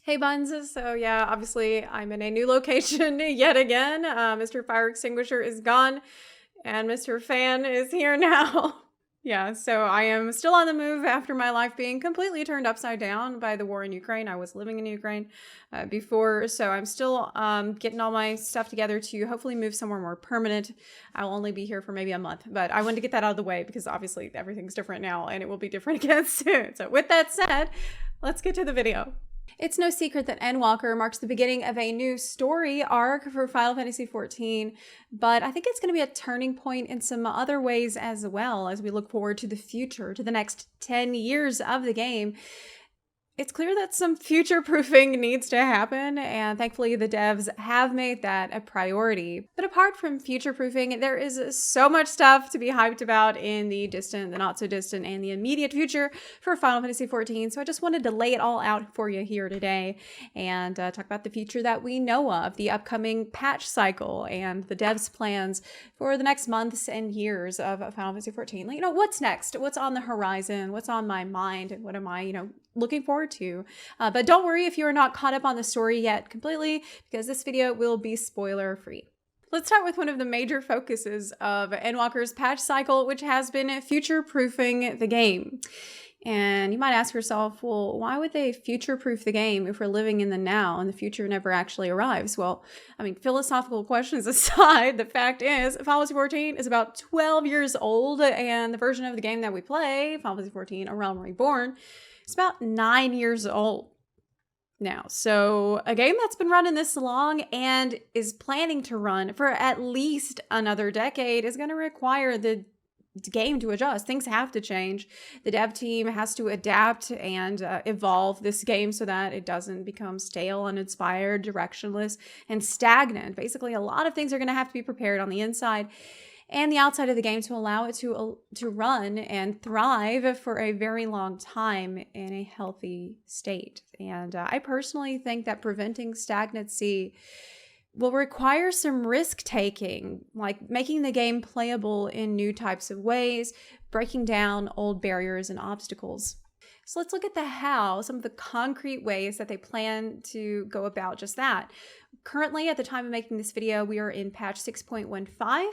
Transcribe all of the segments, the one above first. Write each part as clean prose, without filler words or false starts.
Hey buns, so yeah, obviously I'm in a new location yet again. Mr. Fire Extinguisher is gone and Mr. Fan is here now. Yeah, so I am still on the move after my life being completely turned upside down by the war in Ukraine. I was living in Ukraine before, so I'm still getting all my stuff together to hopefully move somewhere more permanent. I'll only be here for maybe a month, but I wanted to get that out of the way because obviously everything's different now and it will be different again soon. So with that said, let's get to the video. It's no secret that Endwalker marks the beginning of a new story arc for Final Fantasy XIV, but I think it's going to be a turning point in some other ways as well as we look forward to the future, to the next 10 years of the game. It's clear that some future-proofing needs to happen, and thankfully the devs have made that a priority. But apart from future-proofing, there is so much stuff to be hyped about in the distant, the not-so-distant, and the immediate future for Final Fantasy XIV, so I just wanted to lay it all out for you here today and talk about the future that we know of, the upcoming patch cycle, and the devs' plans for the next months and years of Final Fantasy XIV. Like, what's next? What's on the horizon? What's on my mind? And what am I, looking forward to. But don't worry if you are not caught up on the story yet completely, because this video will be spoiler free. Let's start with one of the major focuses of Endwalker's patch cycle, which has been future-proofing the game. And you might ask yourself, well, why would they future-proof the game if we're living in the now and the future never actually arrives? Well, I mean, philosophical questions aside, the fact is Final Fantasy XIV is about 12 years old, and the version of the game that we play, Final Fantasy XIV: A Realm Reborn, it's about 9 years old now. So a game that's been running this long and is planning to run for at least another decade is going to require the game to adjust. Things have to change. The dev team has to adapt and evolve this game so that it doesn't become stale, uninspired, directionless, and stagnant. Basically, a lot of things are going to have to be prepared on the inside and the outside of the game to allow it to run and thrive for a very long time in a healthy state. And I personally think that preventing stagnancy will require some risk-taking, like making the game playable in new types of ways, breaking down old barriers and obstacles. So let's look at the how, some of the concrete ways that they plan to go about just that. Currently, at the time of making this video, we are in patch 6.15.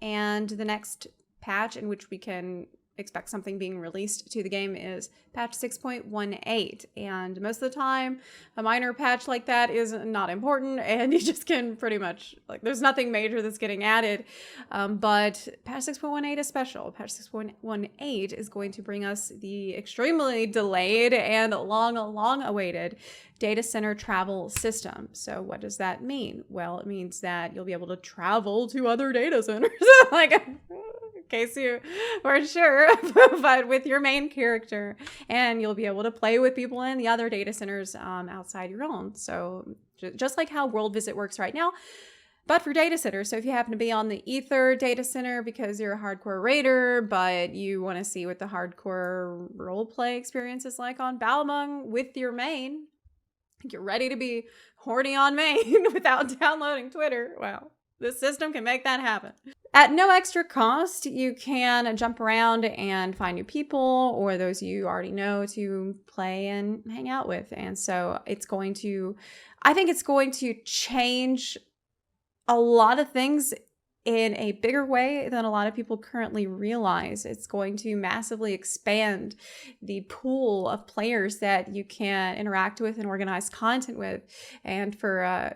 And the next patch in which we can expect something being released to the game is patch 6.18. And most of the time, a minor patch like that is not important, and you just can pretty much, there's nothing major that's getting added. But patch 6.18 is special. Patch 6.18 is going to bring us the extremely delayed and long awaited data center travel system. So what does that mean? Well, it means that you'll be able to travel to other data centers, in case you weren't sure, but with your main character, and you'll be able to play with people in the other data centers outside your own. So just like how World Visit works right now, but for data centers. So if you happen to be on the Ether data center because you're a hardcore raider, but you want to see what the hardcore roleplay experience is like on Balamung with your main, you're ready to be horny on main without downloading Twitter. Well, this system can make that happen. At no extra cost, you can jump around and find new people or those you already know to play and hang out with. And so I think it's going to change a lot of things in a bigger way than a lot of people currently realize. It's going to massively expand the pool of players that you can interact with and organize content with. And for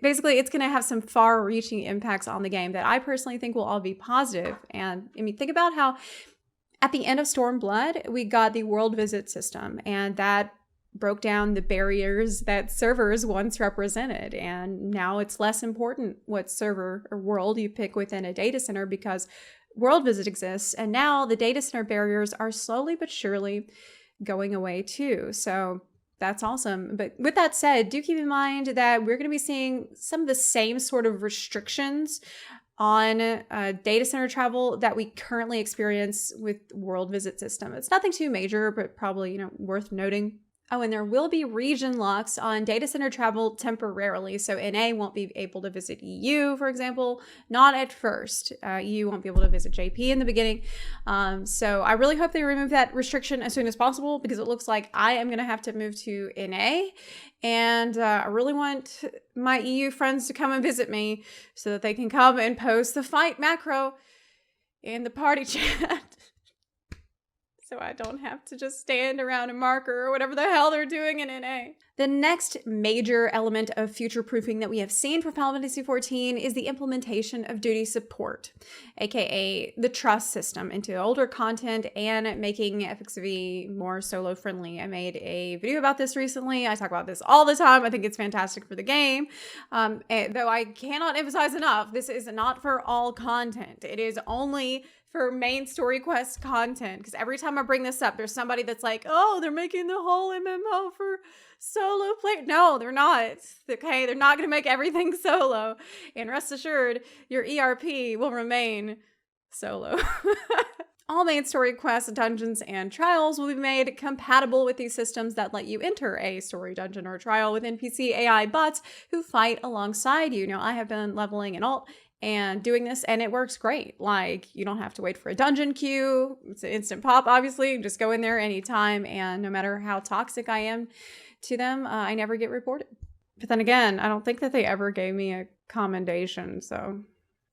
basically, it's going to have some far-reaching impacts on the game that I personally think will all be positive. And I mean, think about how at the end of Stormblood, we got the world visit system, and that broke down the barriers that servers once represented. And now it's less important what server or world you pick within a data center because World Visit exists. And now the data center barriers are slowly but surely going away too. So that's awesome. But with that said, do keep in mind that we're going to be seeing some of the same sort of restrictions on data center travel that we currently experience with World Visit system. It's nothing too major, but probably, worth noting. Oh, and there will be region locks on data center travel temporarily. So NA won't be able to visit EU, for example, not at first. EU won't be able to visit JP in the beginning. So I really hope they remove that restriction as soon as possible, because it looks like I am going to have to move to NA. And I really want my EU friends to come and visit me so that they can come and post the fight macro in the party chat. So I don't have to just stand around a marker or whatever the hell they're doing in NA. The next major element of future-proofing that we have seen for Final Fantasy XIV is the implementation of duty support, aka the trust system, into older content and making FFXIV more solo-friendly. I made a video about this recently. I talk about this all the time. I think it's fantastic for the game. Though I cannot emphasize enough, this is not for all content. It is only for main story quest content, because every time I bring this up, there's somebody that's like, oh, they're making the whole MMO for solo play. No, they're not. Okay, they're not going to make everything solo. And rest assured, your ERP will remain solo. All main story quests, dungeons, and trials will be made compatible with these systems that let you enter a story dungeon or trial with NPC AI bots who fight alongside you. Now, I have been leveling in alt and doing this, and it works great. Like, you don't have to wait for a dungeon queue. It's an instant pop, obviously. You just go in there anytime, and no matter how toxic I am to them, I never get reported. But then again, I don't think that they ever gave me a commendation, so.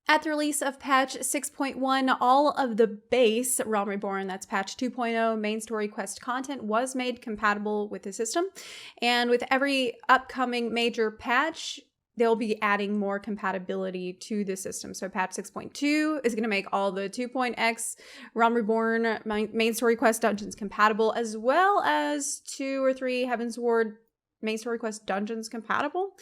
At the release of patch 6.1, all of the base Realm Reborn, that's patch 2.0, main story quest content was made compatible with the system. And with every upcoming major patch, they'll be adding more compatibility to the system. So patch 6.2 is going to make all the 2.x Realm Reborn main story quest dungeons compatible, as well as 2 or 3 Heavensward main story quest dungeons compatible.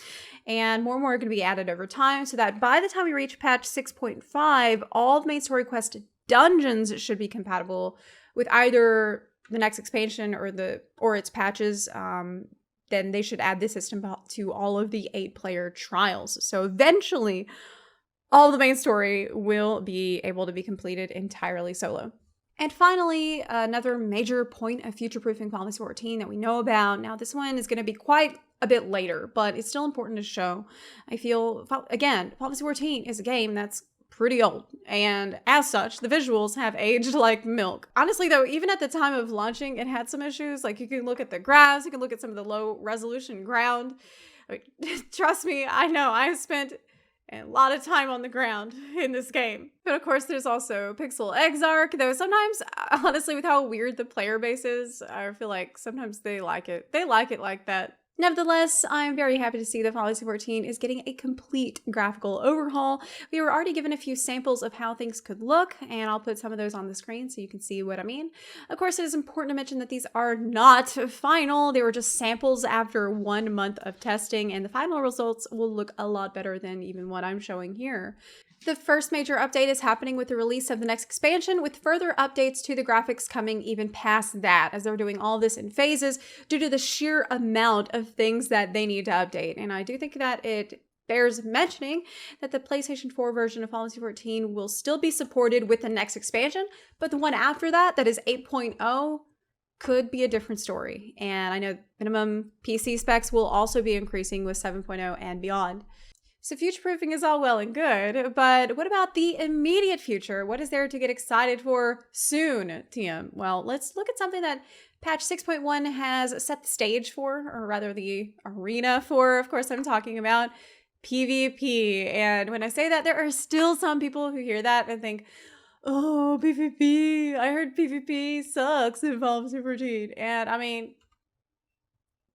And more are going to be added over time, so that by the time we reach patch 6.5, all the main story quest dungeons should be compatible with either the next expansion or its patches. Then they should add this system to all of the 8-player trials. So eventually, all the main story will be able to be completed entirely solo. And finally, another major point of future-proofing Final Fantasy XIV that we know about. Now, this one is going to be quite a bit later, but it's still important to show. I feel, again, Final Fantasy XIV is a game that's pretty old, and as such, the visuals have aged like milk. Honestly, though, even at the time of launching, it had some issues. Like, you can look at the graphs, you can look at some of the low resolution ground. Like, trust me, I know, I've spent a lot of time on the ground in this game. But of course, there's also Pixel Exarch, though sometimes, honestly, with how weird the player base is, I feel like sometimes they like it. They like it like that. Nevertheless, I'm very happy to see that Final Fantasy XIV is getting a complete graphical overhaul. We were already given a few samples of how things could look, and I'll put some of those on the screen so you can see what I mean. Of course, it is important to mention that these are not final. They were just samples after 1 month of testing, and the final results will look a lot better than even what I'm showing here. The first major update is happening with the release of the next expansion, with further updates to the graphics coming even past that, as they're doing all this in phases due to the sheer amount of things that they need to update. And I do think that it bears mentioning that the PlayStation 4 version of Final Fantasy XIV will still be supported with the next expansion, but the one after that, that is 8.0, could be a different story. And I know minimum PC specs will also be increasing with 7.0 and beyond. So future-proofing is all well and good, but what about the immediate future? What is there to get excited for soon, TM? Well, let's look at something that patch 6.1 has set the stage for, or rather the arena for. Of course, I'm talking about PvP. And when I say that, there are still some people who hear that and think, oh, PvP, I heard PvP sucks in Final Fantasy XIV. And I mean,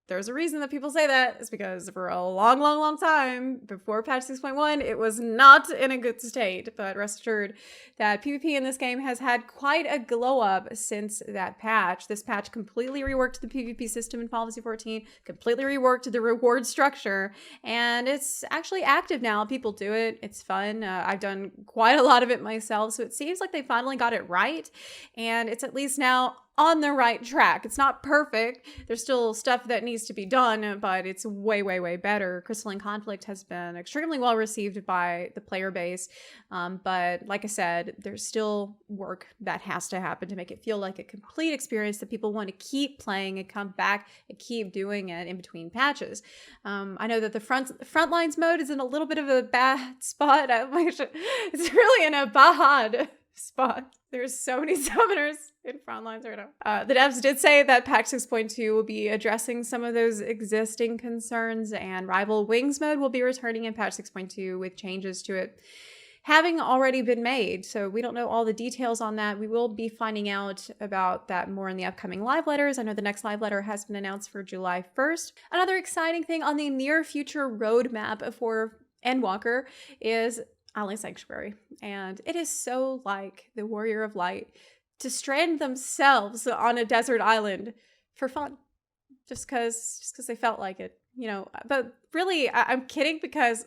there's a reason that people say that. It's because for a long time before patch 6.1, it was not in a good state. But rest assured that PvP in this game has had quite a glow up since that patch. This patch completely reworked the PvP system in Final Fantasy XIV, completely reworked the reward structure, and it's actually active now. People do it. It's fun. I've done quite a lot of it myself, so it seems like they finally got it right, and it's at least now on the right track. It's not perfect. There's still stuff that needs to be done, but it's way, way, way better. Crystalline Conflict has been extremely well received by the player base. But like I said, there's still work that has to happen to make it feel like a complete experience that people want to keep playing and come back and keep doing it in between patches. I know that the Frontlines mode is in a little bit of a bad spot. It's really in a bad spot. There's so many summoners in Frontlines right now. The devs did say that patch 6.2 will be addressing some of those existing concerns, and Rival Wings mode will be returning in patch 6.2 with changes to it having already been made. So we don't know all the details on that. We will be finding out about that more in the upcoming live letters. I know the next live letter has been announced for July 1st. Another exciting thing on the near future roadmap for Endwalker is Island Sanctuary, and it is so like the Warrior of Light to strand themselves on a desert island for fun, just because they felt like it, you know. But really, I'm kidding, because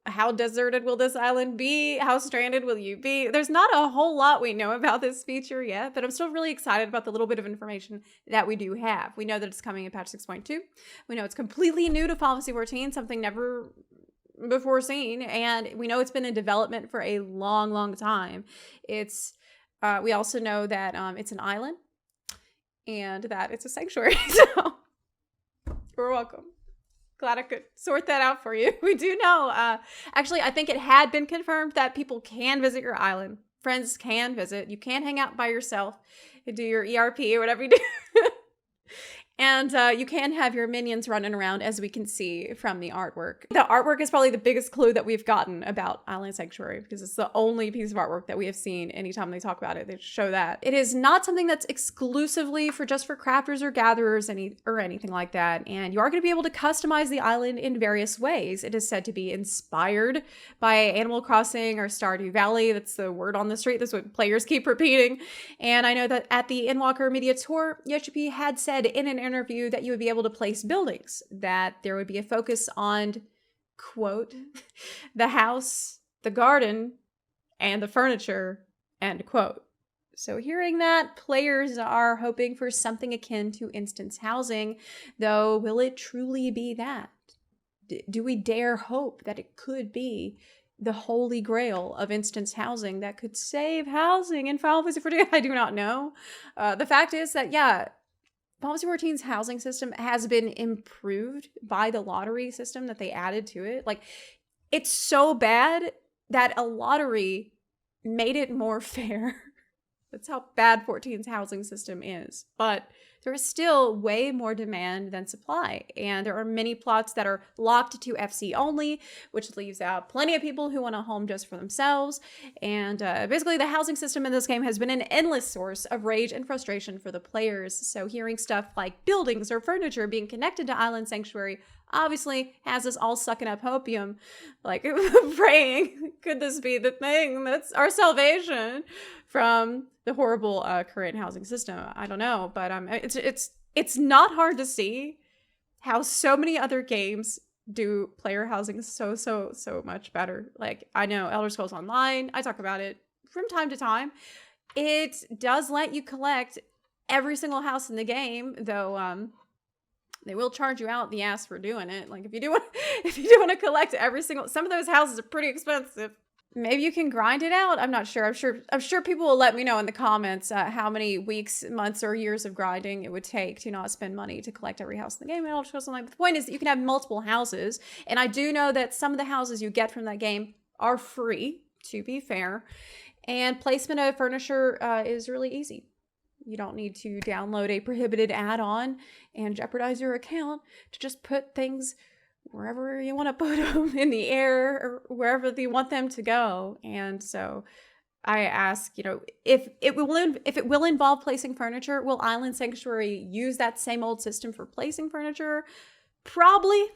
how deserted will this island be? How stranded will you be? There's not a whole lot we know about this feature yet, but I'm still really excited about the little bit of information that we do have. We know that it's coming in patch 6.2. We know it's completely new to Final Fantasy 14, something never before seen, and we know it's been in development for a long, long time. It's we also know that it's an island and that it's a sanctuary. So you're welcome. Glad I could sort that out for you. We do know, actually, I think it had been confirmed that people can visit your island. Friends can visit. You can hang out by yourself and do your ERP or whatever you do. And you can have your minions running around, as we can see from the artwork. The artwork is probably the biggest clue that we've gotten about Island Sanctuary, because it's the only piece of artwork that we have seen anytime they talk about it. They show that. It is not something that's exclusively for crafters or gatherers or anything like that. And you are going to be able to customize the island in various ways. It is said to be inspired by Animal Crossing or Stardew Valley. That's the word on the street. That's what players keep repeating. And I know that at the Endwalker Media Tour, Yoshiyuki had said in an interview that you would be able to place buildings, that there would be a focus on, quote, the house, the garden, and the furniture, end quote. So hearing that, players are hoping for something akin to instance housing, though will it truly be that? Do we dare hope that it could be the holy grail of instance housing that could save housing in Final Fantasy 14? I do not know. The fact is that, yeah, Final Fantasy 14's housing system has been improved by the lottery system that they added to it. Like, it's so bad that a lottery made it more fair. That's how bad 14's housing system is. But there is still way more demand than supply. And there are many plots that are locked to FC only, which leaves out plenty of people who want a home just for themselves. And basically, the housing system in this game has been an endless source of rage and frustration for the players. So hearing stuff like buildings or furniture being connected to Island Sanctuary obviously has us all sucking up hopium, like praying, could this be the thing that's our salvation from the horrible current housing system? I don't know, but it's not hard to see how so many other games do player housing so much better. Like, I know Elder Scrolls Online, I talk about it from time to time. It does let you collect every single house in the game, though they will charge you out the ass for doing it. Like, if you do want to collect every single, some of those houses are pretty expensive. Maybe you can grind it out. I'm not sure. I'm sure people will let me know in the comments how many weeks, months, or years of grinding it would take to not spend money to collect every house in the game. And I'll show something. But the point is that you can have multiple houses, and I do know that some of the houses you get from that game are free, to be fair, and placement of furniture is really easy. You don't need to download a prohibited add-on and jeopardize your account to just put things wherever you want to put them, in the air or wherever you want them to go. And so I ask, if it will involve placing furniture, will Island Sanctuary use that same old system for placing furniture? Probably.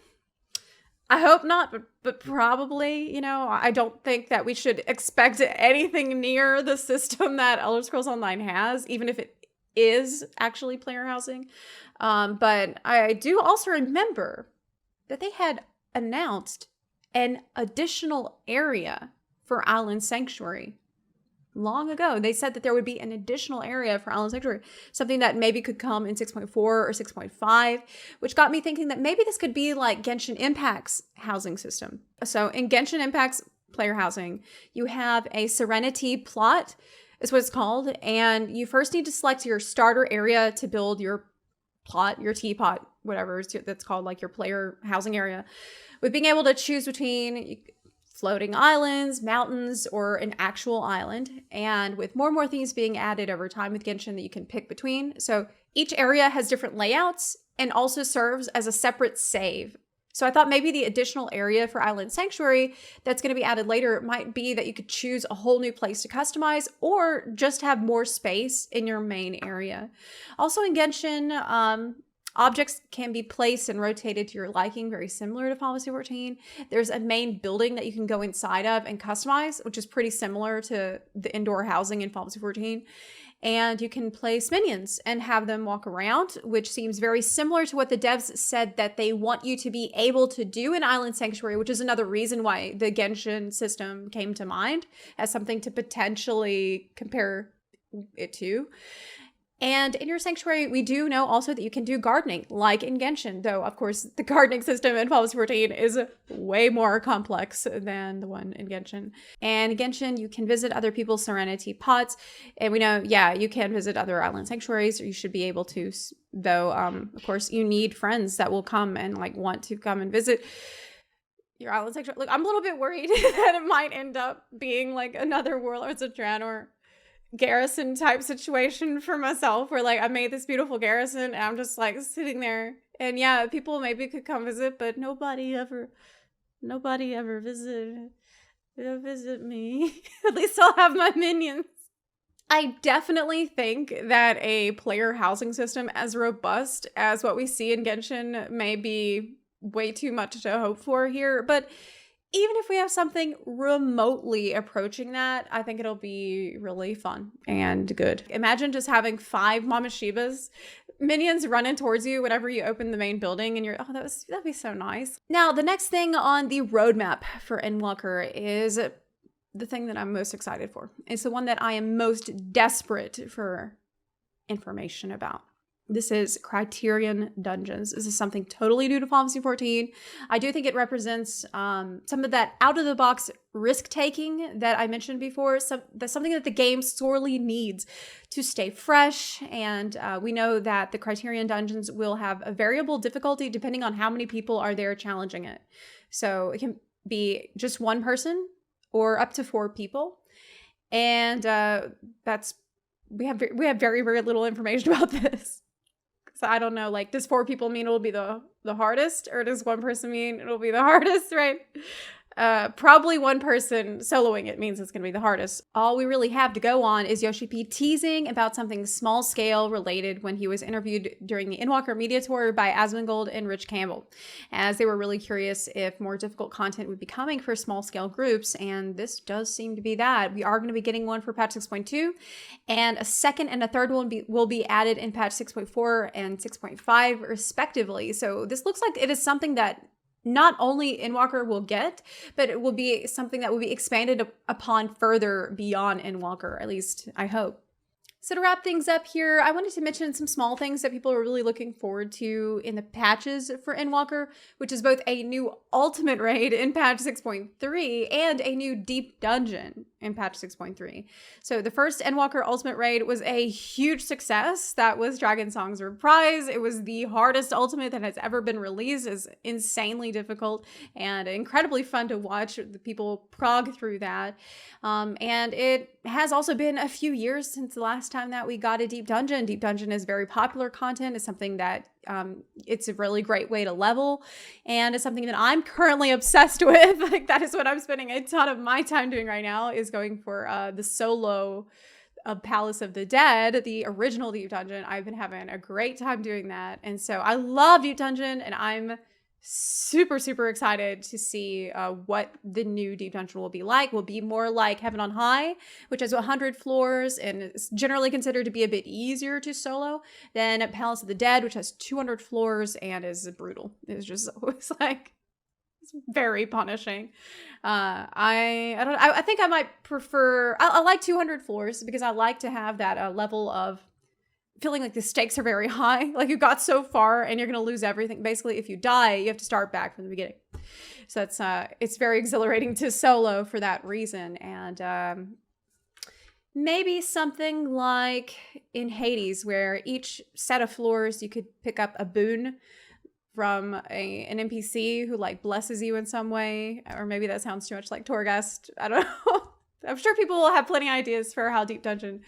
I hope not, but probably. I don't think that we should expect anything near the system that Elder Scrolls Online has, even if it is actually player housing. But I do also remember that they had announced an additional area for Island Sanctuary long ago. They said that there would be an additional area for Island Sanctuary, something that maybe could come in 6.4 or 6.5, which got me thinking that maybe this could be like Genshin Impact's housing system. So in Genshin Impact's player housing, you have a Serenity plot, is what it's called, and you first need to select your starter area to build your plot, your teapot, whatever that's called, like your player housing area, with being able to choose between floating islands, mountains, or an actual island, and with more and more things being added over time with Genshin that you can pick between. So each area has different layouts and also serves as a separate save. So I thought maybe the additional area for Island Sanctuary that's going to be added later might be that you could choose a whole new place to customize or just have more space in your main area. Also in Genshin, objects can be placed and rotated to your liking, very similar to Final Fantasy 14. There's a main building that you can go inside of and customize, which is pretty similar to the indoor housing in Final Fantasy 14. And you can place minions and have them walk around, which seems very similar to what the devs said that they want you to be able to do in Island Sanctuary, which is another reason why the Genshin system came to mind as something to potentially compare it to. And in your sanctuary, we do know also that you can do gardening, like in Genshin, though, of course, the gardening system in Final Fantasy 14 is way more complex than the one in Genshin. And in Genshin, you can visit other people's Serenity pots. And we know, yeah, you can visit other island sanctuaries, or you should be able to, though, of course, you need friends that will come and like want to come and visit your island sanctuary. Look, I'm a little bit worried that it might end up being like another Warlords of Draenor garrison type situation for myself, where like I made this beautiful garrison and I'm just like sitting there, and yeah, people maybe could come visit, but nobody ever visit me. At least I'll have my minions. I definitely think that a player housing system as robust as what we see in Genshin may be way too much to hope for here, but even if we have something remotely approaching that, I think it'll be really fun and good. Imagine just having 5 Mama Shibas minions running towards you whenever you open the main building, and you're, oh, that'd be so nice. Now, the next thing on the roadmap for Endwalker is the thing that I'm most excited for. It's the one that I am most desperate for information about. This is Criterion Dungeons. This is something totally new to Final Fantasy 14. I do think it represents some of that out-of-the-box risk-taking that I mentioned before. That's something that the game sorely needs to stay fresh. And we know that the Criterion Dungeons will have a variable difficulty depending on how many people are there challenging it. So it can be just one person or up to 4 people. And we have very, very little information about this. So I don't know, like, does 4 people mean it will be the hardest, or does 1 person mean it'll be the hardest, right? Probably 1 person soloing it means it's going to be the hardest. All we really have to go on is Yoshiyuki teasing about something small scale related when he was interviewed during the Endwalker media tour by Asmongold and Rich Campbell, as they were really curious if more difficult content would be coming for small scale groups, and this does seem to be that. We are going to be getting one for patch 6.2, and a second and a third one will be added in patch 6.4 and 6.5 respectively. So this looks like it is something that not only Endwalker will get, but it will be something that will be expanded upon further beyond Endwalker, at least I hope. So to wrap things up here, I wanted to mention some small things that people are really looking forward to in the patches for Endwalker, which is both a new Ultimate Raid in patch 6.3 and a new Deep Dungeon in patch 6.3. So the first Endwalker Ultimate Raid was a huge success. That was Dragon Song's Reprise. It was the hardest Ultimate that has ever been released. It's insanely difficult and incredibly fun to watch the people prog through that. And it has also been a few years since the last time that we got a Deep Dungeon. Deep Dungeon is very popular content. It's something that it's a really great way to level, and it's something that I'm currently obsessed with. Like, that is what I'm spending a ton of my time doing right now, is going for the solo Palace of the Dead, the original Deep Dungeon. I've been having a great time doing that, and so I love Deep Dungeon, and I'm super, super excited to see what the new Deep Dungeon will be like. Will be more like Heaven on High, which has 100 floors and is generally considered to be a bit easier to solo than Palace of the Dead, which has 200 floors and is brutal. It's just, it's like, It's very punishing. I think I might prefer, I like 200 floors because I like to have that level of feeling like the stakes are very high. Like you got so far and you're going to lose everything. Basically, if you die, you have to start back from the beginning. So that's, it's very exhilarating to solo for that reason. And maybe something like in Hades, where each set of floors you could pick up a boon from an NPC who like blesses you in some way. Or maybe that sounds too much like Torghast. I don't know. I'm sure people will have plenty of ideas for how Deep Dungeon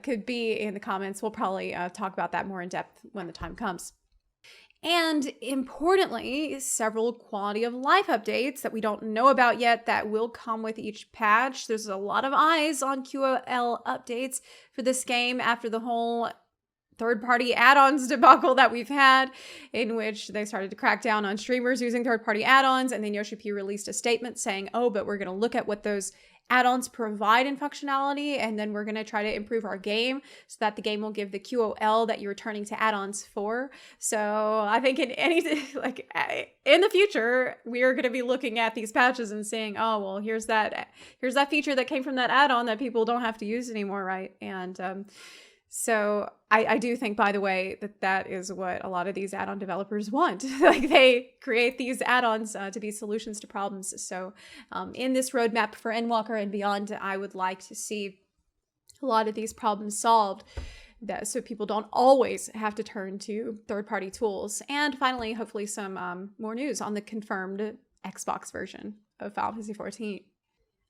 could be in the comments. We'll probably talk about that more in depth when the time comes. And importantly, several quality of life updates that we don't know about yet that will come with each patch. There's a lot of eyes on QOL updates for this game after the whole third-party add-ons debacle that we've had, in which they started to crack down on streamers using third-party add-ons, and then Yoshiyuki released a statement saying, oh, but we're going to look at what those add-ons provide in functionality, and then we're going to try to improve our game so that the game will give the QOL that you're returning to add-ons for. So I think in the future, we are going to be looking at these patches and saying, oh, well, here's that feature that came from that add-on that people don't have to use anymore, right? And so I do think, by the way, that is what a lot of these add-on developers want. Like they create these add-ons to be solutions to problems. So in this roadmap for Endwalker and beyond, I would like to see a lot of these problems solved, so people don't always have to turn to third-party tools. And finally, hopefully some more news on the confirmed Xbox version of Final Fantasy XIV.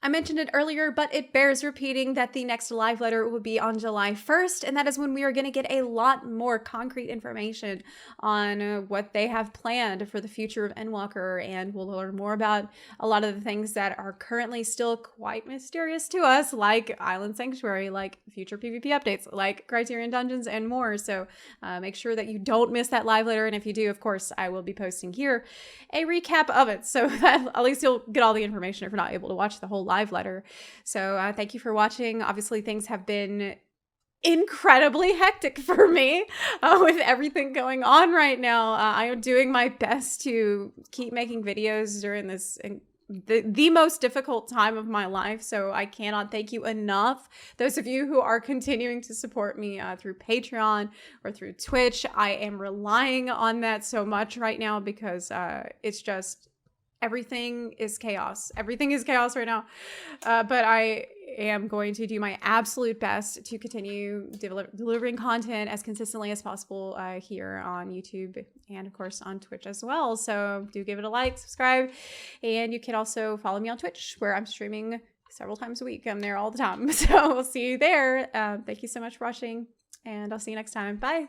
I mentioned it earlier, but it bears repeating that the next live letter will be on July 1st, and that is when we are going to get a lot more concrete information on what they have planned for the future of Endwalker, and we'll learn more about a lot of the things that are currently still quite mysterious to us, like Island Sanctuary, like future PvP updates, like Criterion Dungeons, and more. So make sure that you don't miss that live letter, and if you do, of course, I will be posting here a recap of it, so that at least you'll get all the information if you're not able to watch the whole live letter. So thank you for watching. Obviously, things have been incredibly hectic for me with everything going on right now. I am doing my best to keep making videos during this the most difficult time of my life. So I cannot thank you enough. Those of you who are continuing to support me through Patreon or through Twitch, I am relying on that so much right now because it's just everything is chaos. Everything is chaos right now. But I am going to do my absolute best to continue delivering content as consistently as possible here on YouTube and, of course, on Twitch as well. So do give it a like, subscribe, and you can also follow me on Twitch, where I'm streaming several times a week. I'm there all the time. So we'll see you there. Thank you so much for watching, and I'll see you next time. Bye.